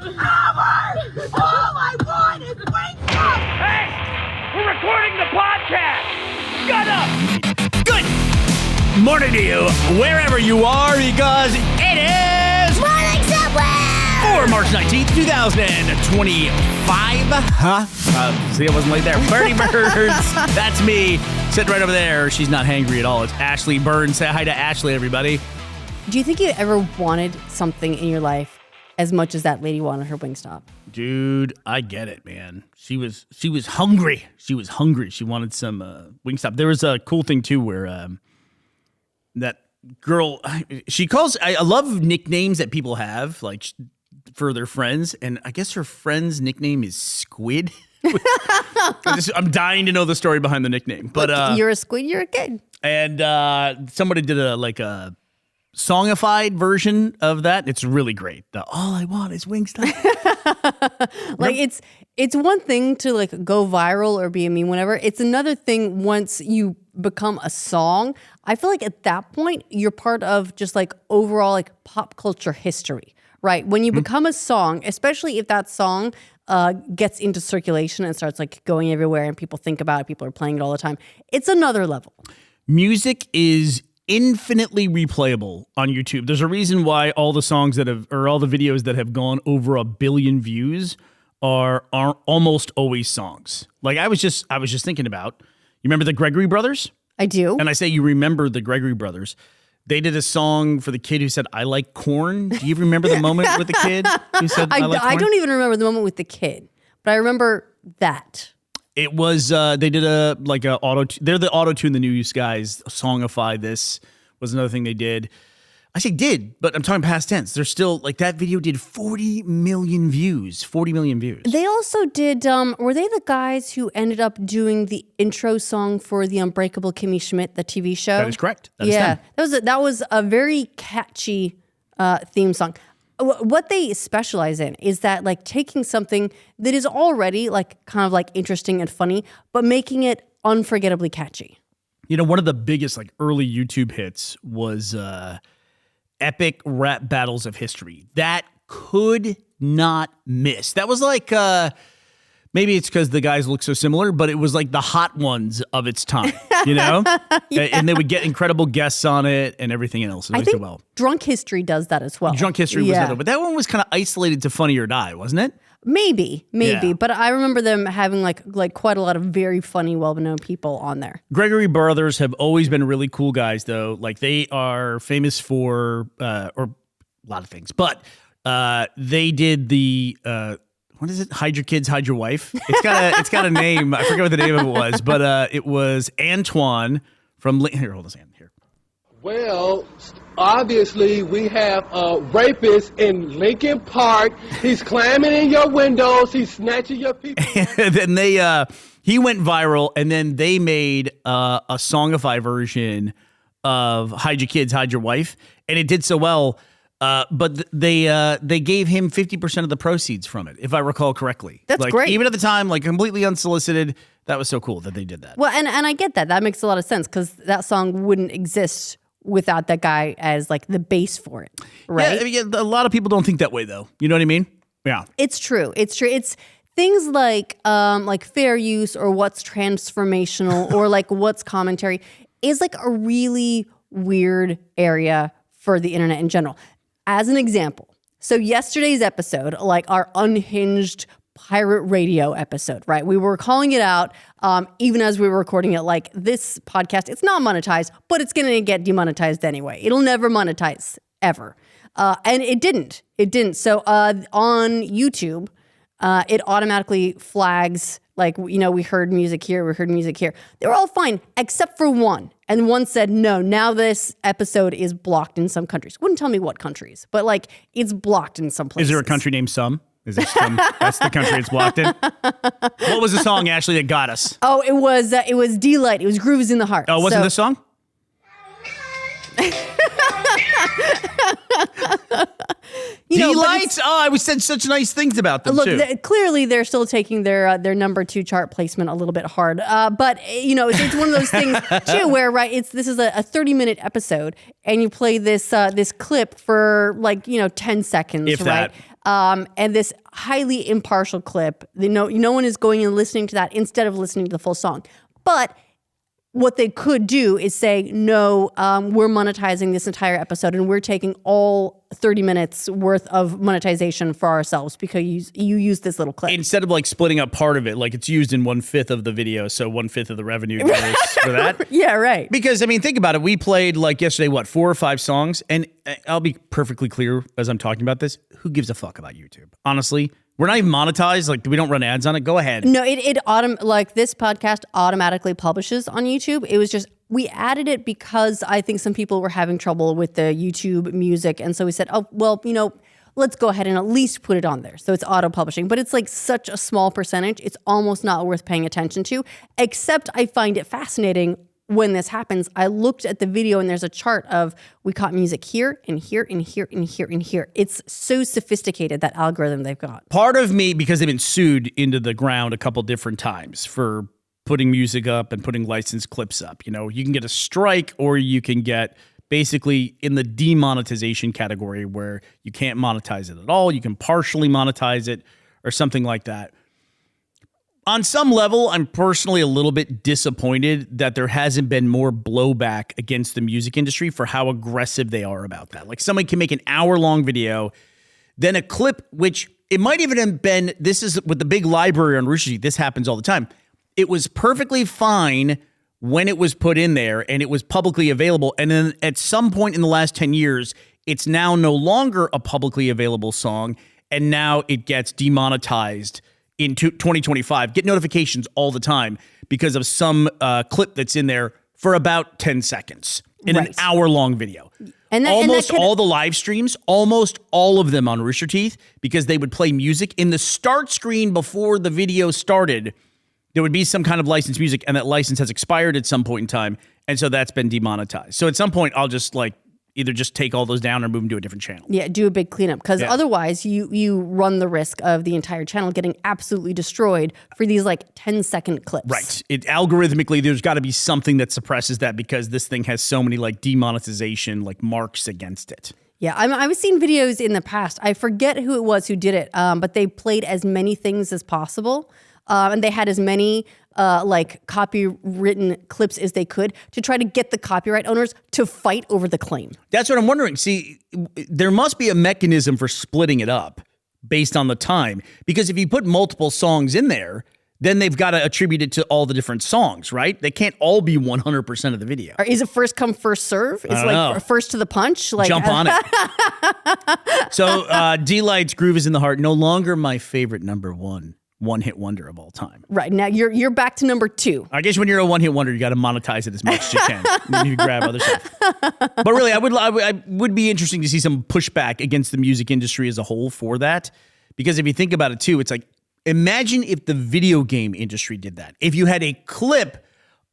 All I want is Wingstop! Hey! We're recording the podcast! Shut up! Good morning to you, wherever you are, because it is Morning Subway! for March 19th, 2025. See, I wasn't late there. Burnie Birds. That's me. Sitting right over there. She's not hangry at all. It's Ashley Burns. Say hi to Ashley, everybody. Do you think you ever wanted something in your life as much as that lady wanted her Wingstop? Dude, I get it, man. She was hungry. She was hungry. She wanted some Wingstop. There was a cool thing too where that girl, she calls. I love nicknames that people have like for their friends, and I guess her friend's nickname is Squid. I'm dying to know the story behind the nickname. But Look, you're a squid, you're a kid. And somebody did a songified version of that. It's really great. All I want is Wingstop. Like it's one thing to like go viral or be a meme, whatever. It's another thing once you become a song. I feel like at that point you're part of just like overall like pop culture history, right? When you become a song, especially if that song gets into circulation and starts like going everywhere and people think about it, people are playing it all the time. It's another level. Music is infinitely replayable on YouTube. There's a reason why all the songs that have, or all the videos that have gone over 1 billion views are almost always songs. Like I was just thinking about, you remember the Gregory Brothers? I do. And I say you remember the Gregory Brothers. They did a song for the kid who said, "I like corn." Do you remember the moment with the kid who said, "I like corn"? I don't even remember the moment with the kid, but I remember that. It was they did they're the auto-tune the news guys. Songify this was another thing they did. I say did, but I'm talking past tense. They're still like that video did 40 million views. 40 million views. They also did were they the guys who ended up doing the intro song for the Unbreakable Kimmy Schmidt, the TV show? That is correct. That is them. That was a very catchy theme song. What they specialize in is that like taking something that is already like kind of like interesting and funny, but making it unforgettably catchy. You know, one of the biggest like early YouTube hits was Epic Rap Battles of History. That could not miss. That was like maybe it's because the guys look so similar, but it was like the hot ones of its time, you know? Yeah. And they would get incredible guests on it and everything else. I think Drunk History does that as well. Drunk History was another, but that one was kind of isolated to Funny or Die, wasn't it? Maybe. Yeah. But I remember them having like quite a lot of very funny, well-known people on there. Gregory Brothers have always been really cool guys, though. Like they are famous for, or a lot of things, but they did the, what is it? Hide your kids, hide your wife. It's got a name. I forget what the name of it was, but it was Antoine from here. Hold on a second here. Well, obviously we have a rapist in Lincoln Park. He's climbing in your windows. He's snatching your people. And then he went viral, and then they made a songify version of Hide Your Kids, Hide Your Wife, and it did so well. But they gave him 50% of the proceeds from it, if I recall correctly. That's great. Even at the time, like completely unsolicited. That was so cool that they did that. Well, and I get that. That makes a lot of sense because that song wouldn't exist without that guy as like the base for it, right? Yeah, I mean, a lot of people don't think that way, though. You know what I mean? Yeah. It's true. It's things like fair use or what's transformational or like what's commentary is like a really weird area for the internet in general. As an example, so yesterday's episode, like our unhinged pirate radio episode, right? We were calling it out even as we were recording it, like this podcast, it's not monetized, but it's going to get demonetized anyway. It'll never monetize ever. And it didn't. So on YouTube, it automatically flags like, you know, we heard music here, we heard music here. They were all fine except for one. And one said, no, now this episode is blocked in some countries. Wouldn't tell me what countries, but like it's blocked in some places. Is there a country named Some? Is it some? That's the country it's blocked in. What was the song, Ashley, that got us? Oh, it was Delight. It was Grooves in the Heart. Oh, wasn't this song? D-Lights? I said such nice things about them, Look, too. Clearly they're still taking their number 2 chart placement a little bit hard. But, it's one of those things, too, where, right, this is a 30-minute episode, and you play this clip for, 10 seconds, If right? that. And this highly impartial clip, no one is going and listening to that instead of listening to the full song. But what they could do is say, no, we're monetizing this entire episode and we're taking all 30 minutes worth of monetization for ourselves because you use this little clip. Instead of splitting up part of it, it's used in 1/5 of the video, so 1/5 of the revenue goes for that. Yeah, right. Because, think about it. We played, yesterday, 4 or 5 songs, and I'll be perfectly clear as I'm talking about this. Who gives a fuck about YouTube? Honestly, we're not even monetized. We don't run ads on it. Go ahead. No, this podcast automatically publishes on YouTube. It was just, we added it because I think some people were having trouble with the YouTube music. And so we said, oh, well, let's go ahead and at least put it on there. So it's auto publishing, but it's such a small percentage. It's almost not worth paying attention to, except I find it fascinating when this happens. I looked at the video and there's a chart of we caught music here and here and here and here and here. It's so sophisticated, that algorithm they've got. Part of me, because they've been sued into the ground a couple different times for putting music up and putting licensed clips up. You can get a strike or you can get basically in the demonetization category where you can't monetize it at all. You can partially monetize it or something like that. On some level, I'm personally a little bit disappointed that there hasn't been more blowback against the music industry for how aggressive they are about that. Somebody can make an hour-long video, then a clip, which it might even have been, this is with the big library on Rooster Teeth, this happens all the time. It was perfectly fine when it was put in there and it was publicly available. And then at some point in the last 10 years, it's now no longer a publicly available song, and now it gets demonetized in 2025, get notifications all the time because of some clip that's in there for about 10 seconds in an hour-long video. And all the live streams, almost all of them on Rooster Teeth, because they would play music in the start screen before the video started. There would be some kind of licensed music, and that license has expired at some point in time, and so that's been demonetized. So at some point, I'll just either just take all those down or move them to a different channel. Yeah, do a big cleanup, because otherwise you run the risk of the entire channel getting absolutely destroyed for these 10-second clips. Right. Algorithmically, there's got to be something that suppresses that because this thing has so many demonetization marks against it. Yeah, I've seen videos in the past. I forget who it was who did it, but they played as many things as possible. And they had as many copywritten clips as they could to try to get the copyright owners to fight over the claim. That's what I'm wondering. See, there must be a mechanism for splitting it up based on the time. Because if you put multiple songs in there, then they've got to attribute it to all the different songs, right? They can't all be 100% of the video. Or is it first come, first serve? Is it first to the punch? Jump on it. So D-Light's Groove is in the Heart, no longer my favorite number one-hit wonder of all time. Right. Now you're back to number 2. I guess when you're a one-hit wonder, you got to monetize it as much as you can. Then you grab other stuff. But really, I would be interesting to see some pushback against the music industry as a whole for that. Because if you think about it too, it's imagine if the video game industry did that. If you had a clip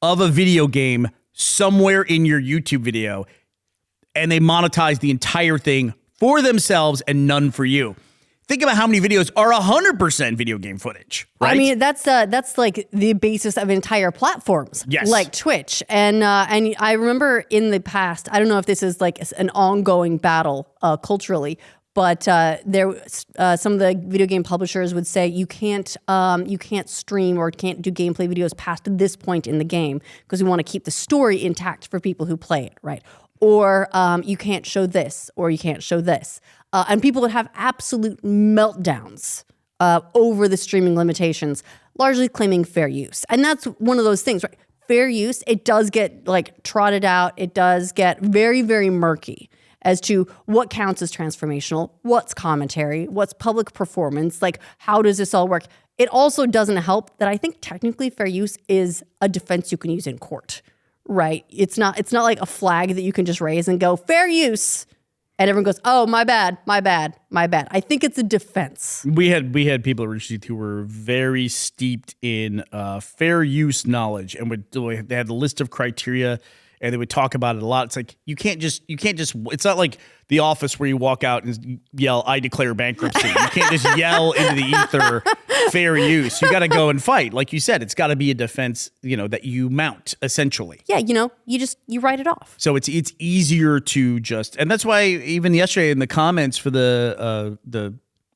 of a video game somewhere in your YouTube video and they monetized the entire thing for themselves and none for you. Think about how many videos are 100% video game footage, right? I mean, that's the basis of entire platforms, like Twitch. And I remember in the past, I don't know if this is an ongoing battle culturally, but there some of the video game publishers would say you can't stream or can't do gameplay videos past this point in the game because we want to keep the story intact for people who play it, right? Or you can't show this, or you can't show this. And people would have absolute meltdowns over the streaming limitations, largely claiming fair use. And that's one of those things, right? Fair use, it does get trotted out. It does get very, very murky as to what counts as transformational, what's commentary, what's public performance, how does this all work? It also doesn't help that I think technically fair use is a defense you can use in court, right? It's not like a flag that you can just raise and go, fair use. And everyone goes, oh, my bad. I think it's a defense. We had people at Rooster Teeth who were very steeped in fair use knowledge, and they had the list of criteria, and they would talk about it a lot. It's like you can't just. It's not like The Office where you walk out and yell, "I declare bankruptcy." You can't just yell into the ether, "Fair use." You got to go and fight, like you said. It's got to be a defense, that you mount essentially. Yeah, you write it off. So it's easier to just, and that's why even yesterday in the comments for the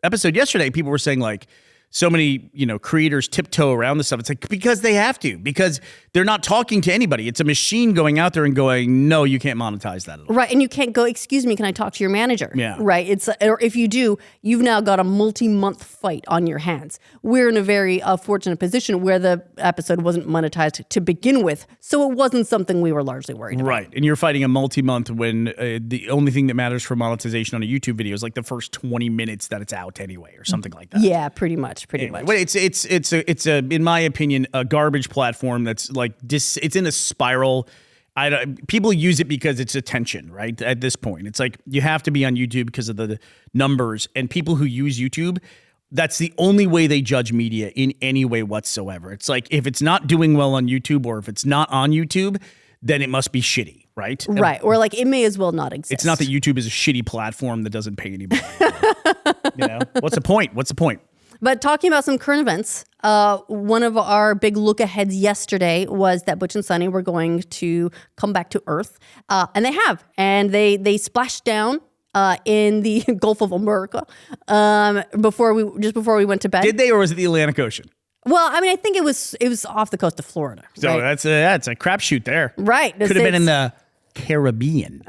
episode yesterday, people were saying like, so many, creators tiptoe around this stuff. It's like, because they have to, because they're not talking to anybody. It's a machine going out there and going, no, you can't monetize that at all. Right. And you can't go, excuse me, can I talk to your manager? Yeah. Right. Or if you do, you've now got a multi-month fight on your hands. We're in a very fortunate position where the episode wasn't monetized to begin with. So it wasn't something we were largely worried about. Right. And you're fighting a multi-month when the only thing that matters for monetization on a YouTube video is like the first 20 minutes that it's out anyway, or something like that. Yeah, pretty much. But it's a in my opinion, a garbage platform that's like it's in a spiral. People use it because it's attention, right? At this point, it's like you have to be on YouTube because of the numbers, and people who use YouTube, that's the only way they judge media in any way whatsoever. It's like if it's not doing well on YouTube, or if it's not on YouTube, then it must be shitty, right? Right. Or like it may as well not exist. It's not that YouTube is a shitty platform that doesn't pay anybody. What's the point? What's the point? But talking about some current events, one of our big look-aheads yesterday was that Butch and Suni were going to come back to Earth. And they have. And they splashed down in the Gulf of America before we went to bed. Did they, or was it the Atlantic Ocean? Well, I mean, I think it was off the coast of Florida. So right? that's a crapshoot there. Right. Could have been in the Caribbean.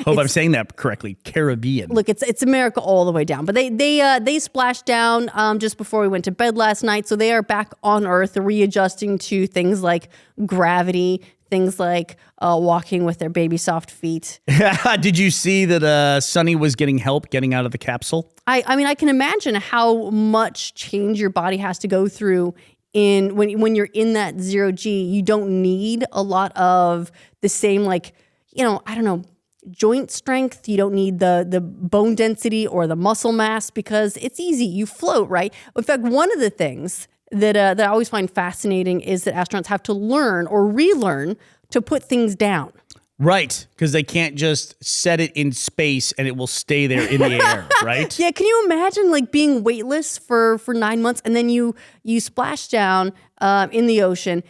Hope I'm saying that correctly. Caribbean. Look, it's America all the way down. But they splashed down just before we went to bed last night. So they are back on Earth, readjusting to things like gravity, things like walking with their baby soft feet. Did you see that Suni was getting help getting out of the capsule? I mean, I can imagine how much change your body has to go through when you're in that 0G. You don't need a lot of the same, like, I don't know, joint strength. You don't need the bone density or the muscle mass because it's easy. You float, right? In fact, one of the things that I always find fascinating is that astronauts have to learn or relearn to put things down. Right, because they can't just set it in space and it will stay there in the air, right? Yeah, can you imagine like being weightless for 9 months and then you splash down in the ocean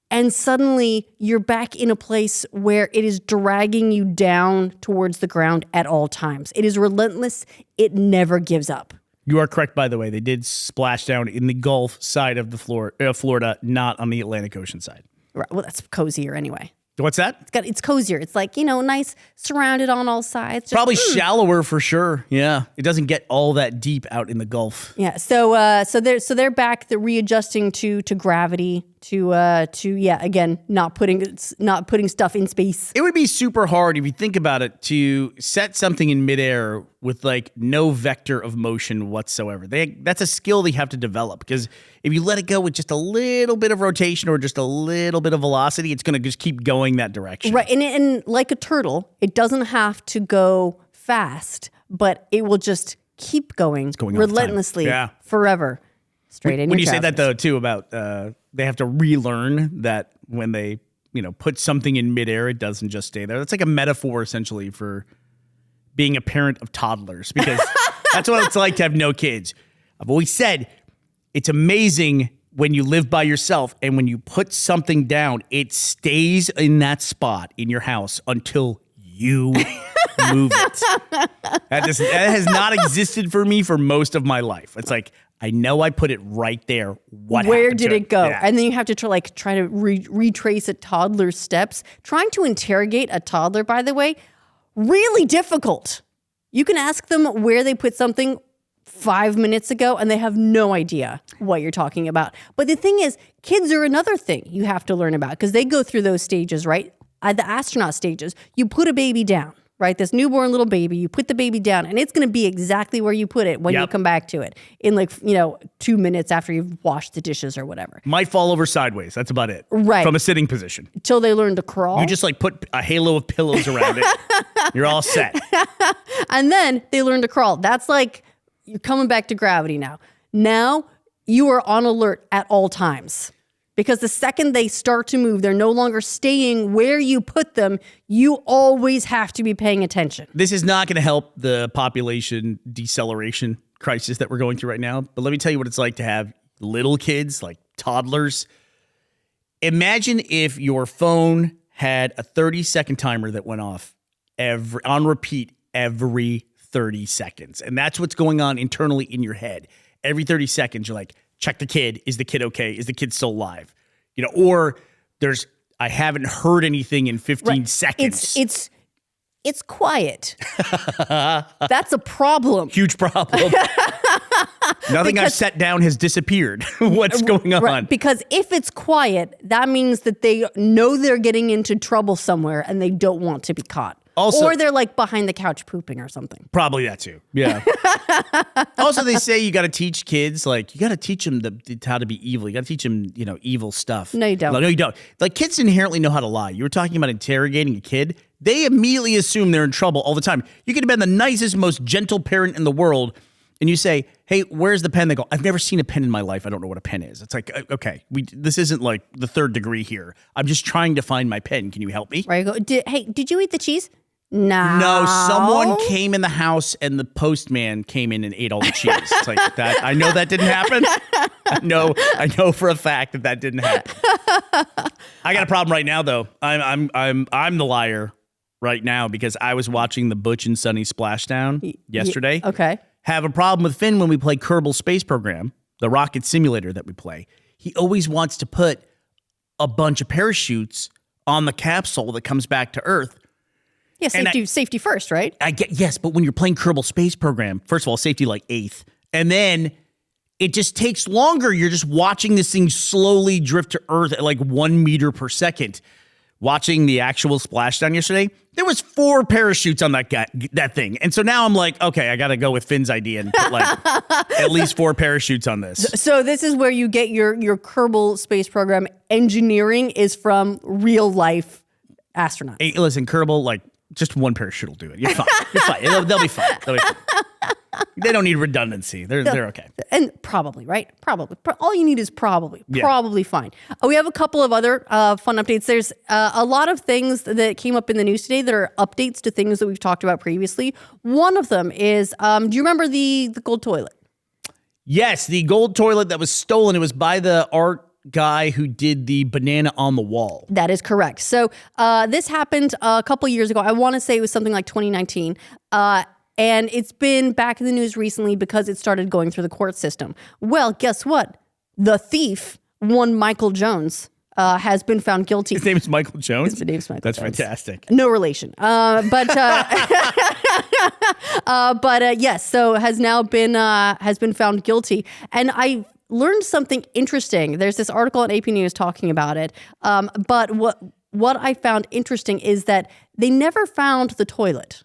and suddenly you're back in a place where it is dragging you down towards the ground at all times. It is relentless. It never gives up. You are correct, by the way. They did splash down in the Gulf side of the Florida, not on the Atlantic Ocean side. Right. Well, that's cozier anyway. What's that? It's cozier. It's like, nice, surrounded on all sides. Just, probably shallower for sure. Yeah. It doesn't get all that deep out in the Gulf. Yeah. So they're back. They're readjusting to gravity, again, not putting stuff in space. It would be super hard if you think about it to set something in midair with like no vector of motion whatsoever. That's a skill they have to develop, because if you let it go with just a little bit of rotation or just a little bit of velocity, it's going to just keep going that direction. Right. And like a turtle, it doesn't have to go fast, but it will just keep going, relentlessly forever. Straight in. When you say that though too about they have to relearn that when they put something in midair, it doesn't just stay there. That's like a metaphor essentially for being a parent of toddlers, because that's what it's like to have no kids. I've always said it's amazing when you live by yourself and when you put something down, it stays in that spot in your house until you move it. That has not existed for me for most of my life. It's like, I know I put it right there. Where did it go? Yeah. And then you have to try to retrace a toddler's steps. Trying to interrogate a toddler, by the way, really difficult. You can ask them where they put something 5 minutes ago and they have no idea what you're talking about. But the thing is, kids are another thing you have to learn about, because they go through those stages, right? The astronaut stages. You put a baby down, right? This newborn little baby, you put the baby down and it's going to be exactly where you put it when you come back to it in 2 minutes after you've washed the dishes or whatever. Might fall over sideways. That's about it. Right. From a sitting position. Till they learn to crawl. You just put a halo of pillows around it. You're all set. And then they learn to crawl. That's like, you're coming back to gravity now. Now you are on alert at all times. Because the second they start to move, they're no longer staying where you put them. You always have to be paying attention. This is not going to help the population deceleration crisis that we're going through right now. But let me tell you what it's like to have little kids, like toddlers. Imagine if your phone had a 30-second timer that went off on repeat every 30 seconds. And that's what's going on internally in your head. Every 30 seconds, you're like, check the kid. Is the kid okay? Is the kid still alive? Or I haven't heard anything in 15 seconds. It's quiet. That's a problem. Huge problem. Nothing I've set down has disappeared. What's going on? Right, because if it's quiet, that means that they know they're getting into trouble somewhere and they don't want to be caught. Also, or they're like behind the couch pooping or something. Probably that too. Yeah. Also, they say you got to teach kids, you got to teach them how to be evil. You got to teach them, evil stuff. No, you don't. No, you don't. Like, kids inherently know how to lie. You were talking about interrogating a kid. They immediately assume they're in trouble all the time. You could have been the nicest, most gentle parent in the world, and you say, hey, where's the pen? They go, I've never seen a pen in my life. I don't know what a pen is. It's like, okay, this isn't like the third degree here. I'm just trying to find my pen. Can you help me? Right. Did you eat the cheese? No. Someone came in the house and the postman came in and ate all the cheese. It's like that. I know that didn't happen. I know for a fact that didn't happen. I got a problem right now, though. I'm the liar right now because I was watching the Butch and Suni splashdown yesterday. Okay. Have a problem with Finn when we play Kerbal Space Program, the rocket simulator that we play. He always wants to put a bunch of parachutes on the capsule that comes back to Earth. Yeah, safety first, right? Yes, but when you're playing Kerbal Space Program, first of all, safety like 8th, and then it just takes longer. You're just watching this thing slowly drift to Earth at like 1 meter per second. Watching the actual splashdown yesterday, there was 4 parachutes on that thing. And so now I'm like, okay, I got to go with Finn's idea and put at least 4 parachutes on this. So this is where you get your Kerbal Space Program engineering is from real life astronauts. Hey, listen, Kerbal, just 1 parachute will do it. You're fine. You're fine. They'll be fine. They don't need redundancy. They're okay. And probably, right? Probably. All you need is probably. Yeah. Probably fine. We have a couple of other fun updates. There's a lot of things that came up in the news today that are updates to things that we've talked about previously. One of them is, do you remember the gold toilet? Yes, the gold toilet that was stolen. It was by the art guy who did the banana on the wall. That is correct. So this happened a couple years ago. I want to say it was something like 2019. And it's been back in the news recently because it started going through the court system. Well, guess what? The thief, one Michael Jones, has been found guilty. His name is Michael Jones? His name's Michael That's Jones. Fantastic. No relation. But yes, so has now been found guilty. And I learned something interesting. There's this article on AP News talking about it. But what I found interesting is that they never found the toilet.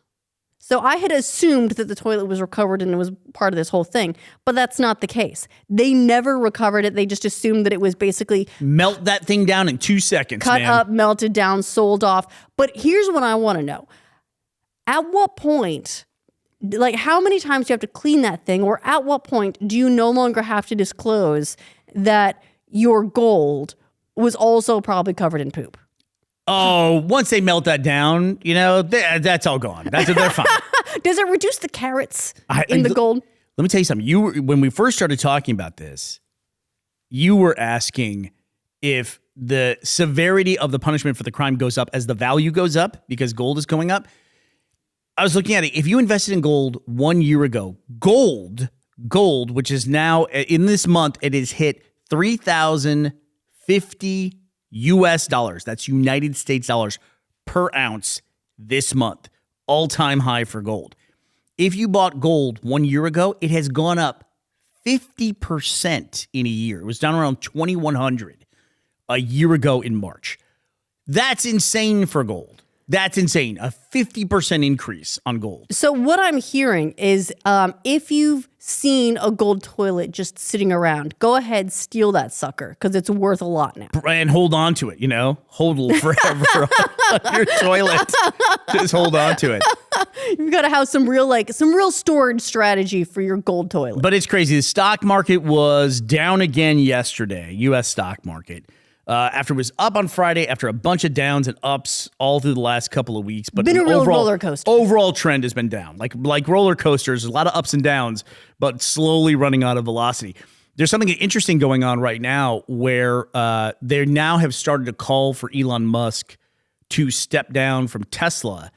So I had assumed that the toilet was recovered and it was part of this whole thing, but that's not the case. They never recovered it. They just assumed that it was basically melt that thing down in 2 seconds, cut up, melted down, sold off. But here's what I want to know. At what point, how many times do you have to clean that thing? Or at what point do you no longer have to disclose that your gold was also probably covered in poop? Oh, once they melt that down, that's all gone. They're fine. Does it reduce the carats in the gold? Let me tell you something. When we first started talking about this, you were asking if the severity of the punishment for the crime goes up as the value goes up because gold is going up. I was looking at it. If you invested in gold 1 year ago, gold, which is now in this month, it has hit $3,050 US dollars. That's United States dollars per ounce this month. All-time high for gold. If you bought gold 1 year ago, it has gone up 50% in a year. It was down around 2,100 a year ago in March. That's insane for gold. That's insane. A 50% increase on gold. So what I'm hearing is if you've seen a gold toilet just sitting around, go ahead, steal that sucker because it's worth a lot now. And hold on to it, Hold forever on your toilet. Just hold on to it. You've got to have some real storage strategy for your gold toilet. But it's crazy. The stock market was down again yesterday, U.S. stock market. after it was up on Friday, after a bunch of downs and ups all through the last couple of weeks. But Been a real overall, roller coaster. Overall trend has been down. Like roller coasters, a lot of ups and downs, but slowly running out of velocity. There's something interesting going on right now where they now have started to call for Elon Musk to step down from Tesla.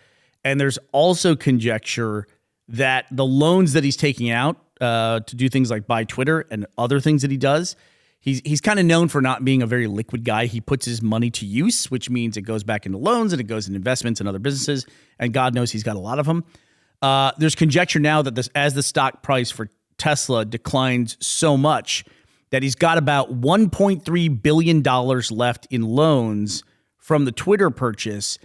And there's also conjecture that the loans that he's taking out to do things like buy Twitter and other things that he does, he's kind of known for not being a very liquid guy. He puts his money to use, which means it goes back into loans and it goes in investments and other businesses. And God knows he's got a lot of them. There's conjecture now that as the stock price for Tesla declines so much that he's got about $1.3 billion left in loans from the Twitter purchase,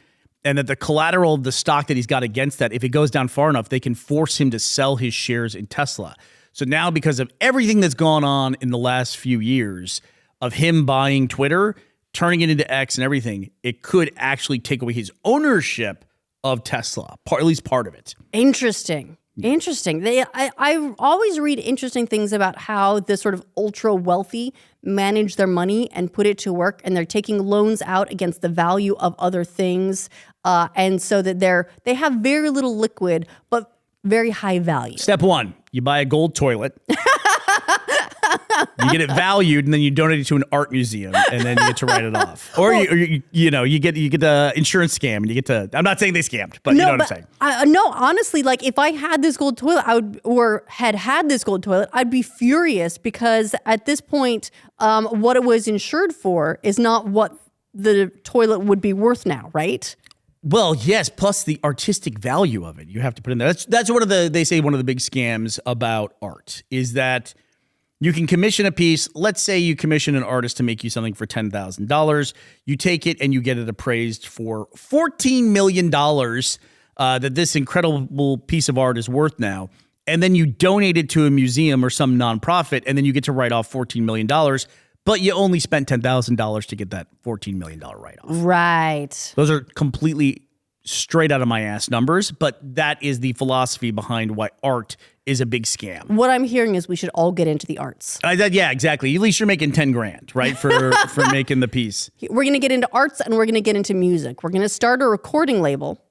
and that the collateral of the stock that he's got against that, if it goes down far enough, they can force him to sell his shares in Tesla. So now, because of everything that's gone on in the last few years of him buying Twitter, turning it into X and everything, it could actually take away his ownership of Tesla, at least part of it. Interesting. I always read interesting things about how the sort of ultra wealthy manage their money and put it to work, and they're taking loans out against the value of other things, and so that they have very little liquid but very high value. Step one, you buy a gold toilet. You get it valued, and then you donate it to an art museum, and then you get to write it off. Or you get the insurance scam, and you get to. I'm not saying they scammed, but you know what I'm saying. No, honestly, like if I had this gold toilet, had this gold toilet, I'd be furious because at this point, what it was insured for is not what the toilet would be worth now, right? Well, yes, plus the artistic value of it. You have to put in there. That's one of the big scams about art is that you can commission a piece. Let's say you commission an artist to make you something for $10,000. You take it and you get it appraised for $14 million that this incredible piece of art is worth now. And then you donate it to a museum or some nonprofit, and then you get to write off $14 million. But you only spent $10,000 to get that $14 million write-off. Right. Those are completely straight out of my ass numbers, but that is the philosophy behind why art is a big scam. What I'm hearing is we should all get into the arts. Yeah, exactly. At least you're making 10 grand, right, for making the piece. We're going to get into arts and we're going to get into music. We're going to start a recording label.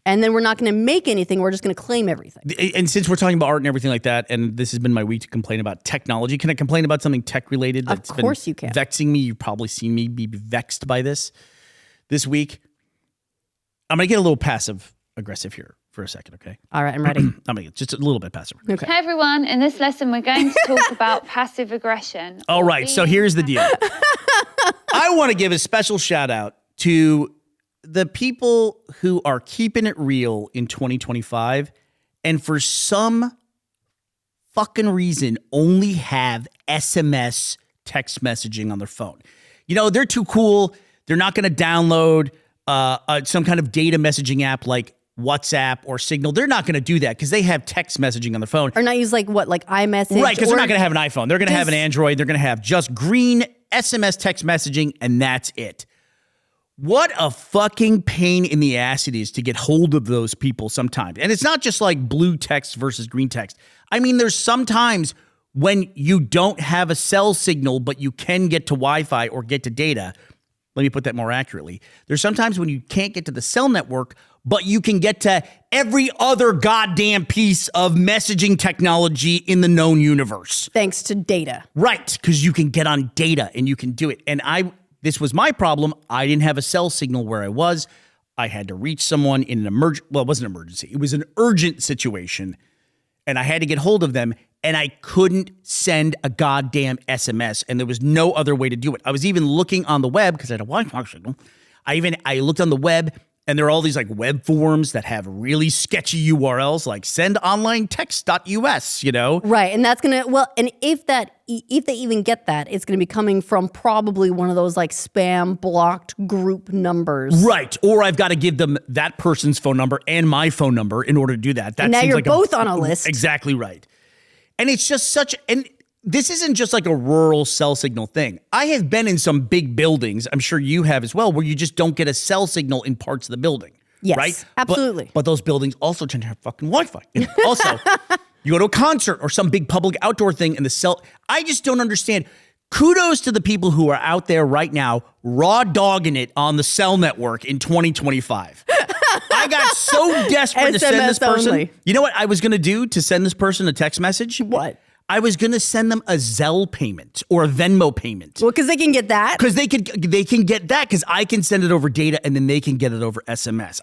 And then we're not going to make anything. We're just going to claim everything. And since we're talking about art and everything like that, and this has been my week to complain about technology, can I complain about something tech-related that's of course you can. Vexing me? You've probably seen me be vexed by this week. I'm going to get a little passive-aggressive here for a second, okay? All right, I'm ready. I'm going to get just a little bit passive. Okay. Hey everyone, in this lesson we're going to talk about passive aggression. All right, so here's the deal. I want to give a special shout-out to the people who are keeping it real in 2025 and for some fucking reason only have SMS text messaging on their phone. You know, they're too cool. They're not going to download some kind of data messaging app like WhatsApp or Signal. They're not going to do that because they have text messaging on their phone. Or not use like iMessage? Right, because they're not going to have an iPhone. They're going to have an Android. They're going to have just green SMS text messaging, and that's it. What a fucking pain in the ass it is to get hold of those people sometimes. And it's not just like blue text versus green text. I mean, there's sometimes when you don't have a cell signal, but you can get to Wi-Fi or get to data. Let me put that more accurately. There's sometimes when you can't get to the cell network, but you can get to every other goddamn piece of messaging technology in the known universe. Thanks to data. Right, because you can get on data and you can do it. And this was my problem. I didn't have a cell signal where I was. I had to reach someone in it wasn't an emergency. It was an urgent situation. And I had to get hold of them. And I couldn't send a goddamn SMS. And there was no other way to do it. I was even looking on the web because I had a Wi-Fi signal. I looked on the web, and there are all these like web forums that have really sketchy URLs like sendonlinetext.us, you know? Right. And that's going to, and if they even get that, it's going to be coming from probably one of those like spam blocked group numbers. Right. Or I've got to give them that person's phone number and my phone number in order to do that. And now you're both on a list. Exactly right. And it's just and this isn't just like a rural cell signal thing. I have been in some big buildings, I'm sure you have as well, where you just don't get a cell signal in parts of the building. Yes, right? absolutely. But those buildings also tend to have fucking Wi-Fi. And also, you go to a concert or some big public outdoor thing and I just don't understand. kudos to the people who are out there right now raw dogging it on the cell network in 2025. I got so desperate to send this person. only. You know what I was going to do to send this person a text message? What? I was going to send them a Zelle payment or a Venmo payment. Well, because they can get that. Because they can get that because I can send it over data and then they can get it over SMS.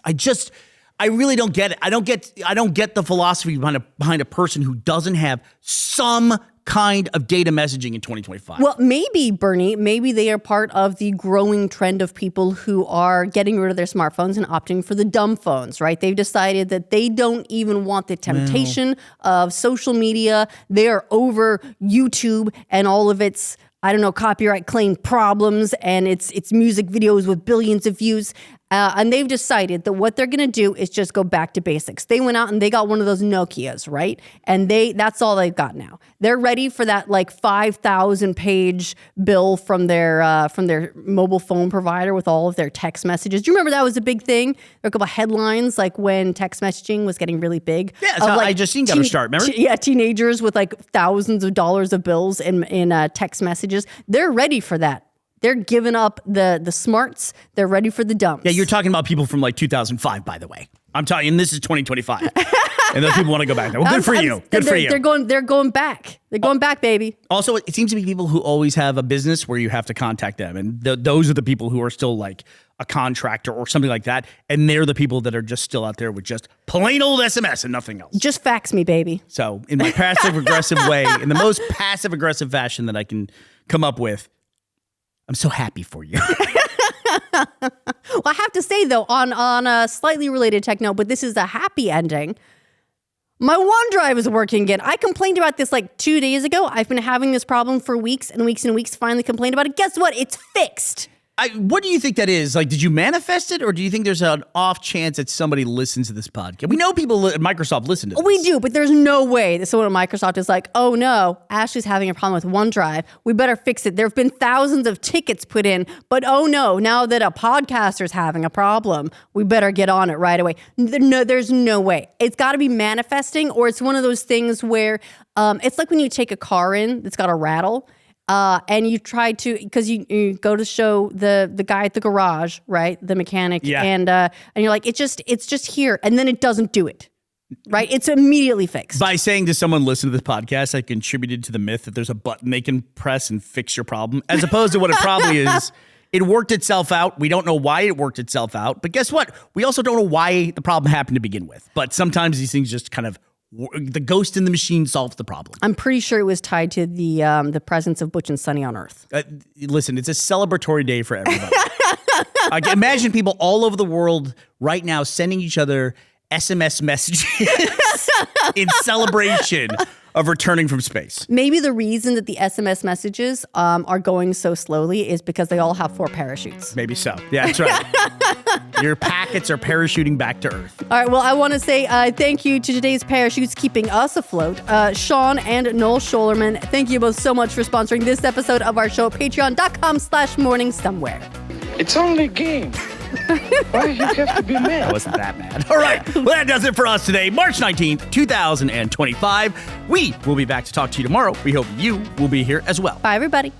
I really don't get it. I don't get the philosophy behind a person who doesn't have some kind of data messaging in 2025. Well, maybe, Bernie, maybe they are part of the growing trend of people who are getting rid of their smartphones and opting for the dumb phones, right? They've decided that they don't even want the temptation of social media. They are over YouTube and all of its, I don't know, copyright claim problems and its music videos with billions of views. And they've decided that what they're going to do is just go back to basics. They went out and they got one of those Nokias, right? And that's all they've got now. They're ready for that like 5,000 page bill from their mobile phone provider with all of their text messages. Do you remember that was a big thing? There were a couple of headlines like when text messaging was getting really big. Yeah, that's how I just seen got to start, remember? Teenagers with like thousands of dollars of bills in text messages. They're ready for that. They're giving up the smarts. They're ready for the dumps. Yeah, you're talking about people from like 2005, by the way. I'm telling you, and this is 2025. And those people want to go back there. Well, good for you. Good for you. They're going back. They're going back, baby. Also, it seems to be people who always have a business where you have to contact them. And those are the people who are still like a contractor or something like that. And they're the people that are just still out there with just plain old SMS and nothing else. Just fax me, baby. So in my passive-aggressive way, in the most passive-aggressive fashion that I can come up with, I'm so happy for you. Well, I have to say, though, on a slightly related tech note, but this is a happy ending. My OneDrive is working again. I complained about this like 2 days ago. I've been having this problem for weeks and weeks and weeks. Finally complained about it. Guess what? It's fixed. What do you think that is? Like, did you manifest it, or do you think there's an off chance that somebody listens to this podcast? We know people at Microsoft listen to this. We do, but there's no way that someone at Microsoft is like, oh no, Ashley's having a problem with OneDrive. We better fix it. There have been thousands of tickets put in, but oh no, now that a podcaster's having a problem, we better get on it right away. No, there's no way. It's got to be manifesting, or it's one of those things where it's like when you take a car in that's got a rattle. And you try to, because you go to show the guy at the garage, right, the mechanic, and you're like, it's just here, and then it doesn't do it, right? It's immediately fixed. By saying to someone, listen to this podcast, I contributed to the myth that there's a button they can press and fix your problem, as opposed to what it probably is. It worked itself out. We don't know why it worked itself out, but guess what? We also don't know why the problem happened to begin with. But sometimes these things just kind of, the ghost in the machine solves the problem. I'm pretty sure it was tied to the presence of Butch and Suni on Earth. Listen, it's a celebratory day for everybody. Imagine people all over the world right now sending each other SMS messages in celebration of returning from space. Maybe the reason that the SMS messages are going so slowly is because they all have 4 parachutes. Maybe so. Yeah, that's right. Your packets are parachuting back to Earth. All right, well, I want to say thank you to today's parachutes keeping us afloat. Sean and Noel Scholerman, thank you both so much for sponsoring this episode of our show at patreon.com/morningsomewhere. It's only a game. Why you have to be mad? I wasn't that mad. All right, well, that does it for us today, March 19th, 2025. We will be back to talk to you tomorrow. We hope you will be here as well. Bye, everybody.